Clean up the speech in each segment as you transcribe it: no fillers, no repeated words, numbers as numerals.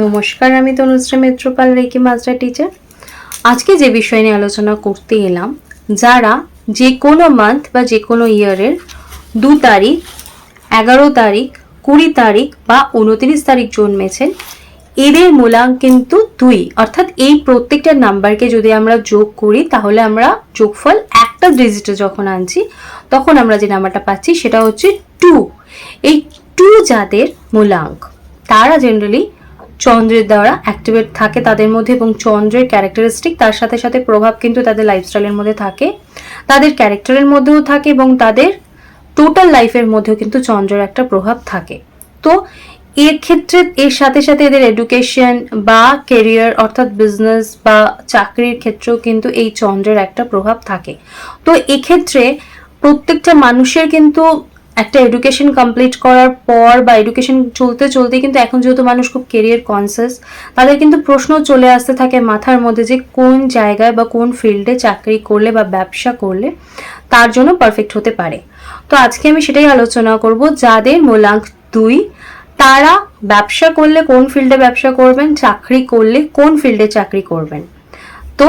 নমস্কার, আমি Tanushree Mitrapal, reiki master teacher. আজকে যে বিষয় নিয়ে আলোচনা করতে এলাম, যারা যে কোনো মান্থ বা যে কোনো ইয়ারের 2 তারিখ, 11 তারিখ, 20 তারিখ বা 29 তারিখ জন্মেছেন, এদের মূলাঙ্ক কিন্তু 2। অর্থাৎ এই প্রত্যেকটা নাম্বারকে যদি আমরা যোগ করি তাহলে আমরা যোগফল একটা ডিজিটে যখন আনছি তখন আমরা যে নাম্বারটা পাচ্ছি সেটা হচ্ছে 2। এই 2 যাদের মূলাঙ্ক, তারা জেনারেলি চন্দ্রের দ্বারা অ্যাক্টিভেট থাকে তাদের মধ্যে, এবং চন্দ্রের ক্যারেক্টারিস্টিক তার সাথে সাথে প্রভাব কিন্তু তাদের লাইফস্টাইলের মধ্যে থাকে, তাদের ক্যারেক্টারের মধ্যেও থাকে এবং তাদের টোটাল লাইফের মধ্যেও কিন্তু চন্দ্রের একটা প্রভাব থাকে। তো এর ক্ষেত্রে এর সাথে সাথে এদের এডুকেশন বা কেরিয়ার অর্থাৎ বিজনেস বা চাকরির ক্ষেত্রেও কিন্তু এই চন্দ্রের একটা প্রভাব থাকে। তো এক্ষেত্রে প্রত্যেকটা মানুষের কিন্তু একটা এডুকেশন কমপ্লিট করার পর বা এডুকেশন চলতে চলতে কিন্তু এখন যেহেতু মানুষ খুব কেরিয়ার কনসিয়াস, তাদের কিন্তু প্রশ্ন চলে আসতে থাকে মাথার মধ্যে যে কোন জায়গায় বা কোন ফিল্ডে চাকরি করলে বা ব্যবসা করলে তার জন্য পারফেক্ট হতে পারে। তো আজকে আমি সেটাই আলোচনা করব, যাদের মূলাঙ্ক 2 তারা ব্যবসা করলে কোন ফিল্ডে ব্যবসা করবেন, চাকরি করলে কোন ফিল্ডে চাকরি করবেন। তো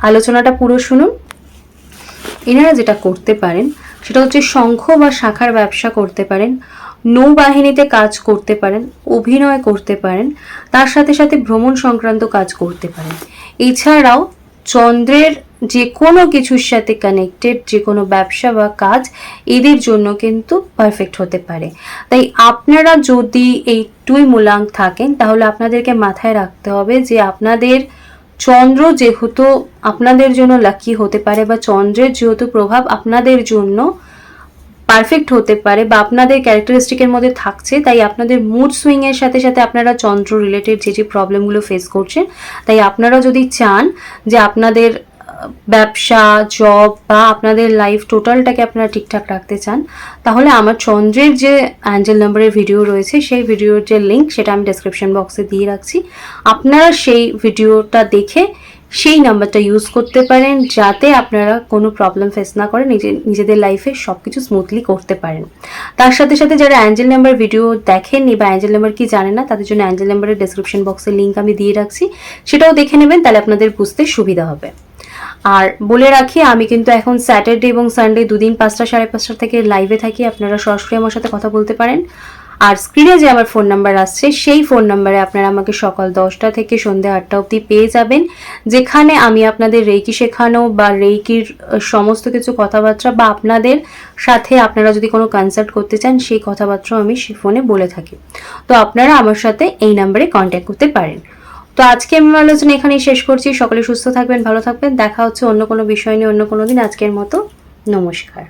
আলোচনাটা পুরো শুনুন। এনারা যেটা করতে পারেন সেটা হচ্ছে শঙ্খ বা শাখার ব্যবসা করতে পারেন, নৌবাহিনীতে কাজ করতে পারেন, অভিনয় করতে পারেন, তার সাথে সাথে ভ্রমণ সংক্রান্ত কাজ করতে পারেন। এছাড়াও চন্দ্রের যে কোনো কিছুর সাথে কানেক্টেড যে কোনো ব্যবসা বা কাজ এদের জন্য কিন্তু পারফেক্ট হতে পারে। তাই আপনারা যদি এই 2 মূলাঙ্ক থাকেন তাহলে আপনাদেরকে মাথায় রাখতে হবে যে আপনাদের চন্দ্র যেহেতু আপনাদের জন্য লাকি হতে পারে বা চন্দ্রের যেহেতু প্রভাব আপনাদের জন্য পারফেক্ট হতে পারে বা আপনাদের ক্যারেক্টারিস্টিকের মধ্যে থাকছে, তাই আপনাদের মুড সুইং এর সাথে সাথে আপনারা চন্দ্র রিলেটেড যে প্রবলেমগুলো ফেস করছেন, তাই আপনারা যদি চান যে আপনাদের ব্যবসা, জব বা আপনাদের লাইফ টোটালটাকে আপনারা ঠিকঠাক রাখতে চান, তাহলে আমার চন্দ্রের যে অ্যাঞ্জেল নাম্বারের ভিডিও রয়েছে সেই ভিডিওর যে লিঙ্ক সেটা আমি ডেসক্রিপশন বক্সে দিয়ে রাখছি। আপনারা সেই ভিডিওটা দেখে সেই নাম্বারটা ইউজ করতে পারেন যাতে আপনারা কোনো প্রবলেম ফেস না করে নিজেদের লাইফে সব কিছু স্মুথলি করতে পারেন। তার সাথে সাথে যারা অ্যাঞ্জেল নাম্বার ভিডিও দেখেননি বা অ্যাঞ্জেল নাম্বার কি জানেন না, তাদের জন্য অ্যাঞ্জেল নাম্বারের ডেসক্রিপশন বক্সের লিঙ্ক আমি দিয়ে রাখছি, সেটাও দেখে নেবেন, তাহলে আপনাদের বুঝতে সুবিধা হবে। আর বলে রাখি, আমি কিন্তু এখন স্যাটারডে এবং সানডে দুদিন 5টা 5:30 থেকে লাইভে থাকি, আপনারা সরাসরি আমার সাথে কথা বলতে পারেন। আর স্ক্রিনে যে আমার ফোন নাম্বার আসছে সেই ফোন নাম্বারে আপনারা আমাকে সকাল 10টা থেকে সন্ধ্যে 8টা অবধি পেয়ে যাবেন, যেখানে আমি আপনাদের রেকি শেখানো বা রেকির সমস্ত কিছু কথাবার্তা বা আপনাদের সাথে আপনারা যদি কোনো কনসাল্ট করতে চান সেই কথাবার্তাও আমি ফোনে বলে থাকি। তো আপনারা আমার সাথে এই নাম্বারে কন্ট্যাক্ট করতে পারেন। তো আজকে আমি আলোচনা এখানেই শেষ করছি। সকলে সুস্থ থাকবেন, ভালো থাকবেন। দেখা হচ্ছে অন্য কোনো বিষয় নিয়ে অন্য কোনো দিন। আজকের মতো নমস্কার।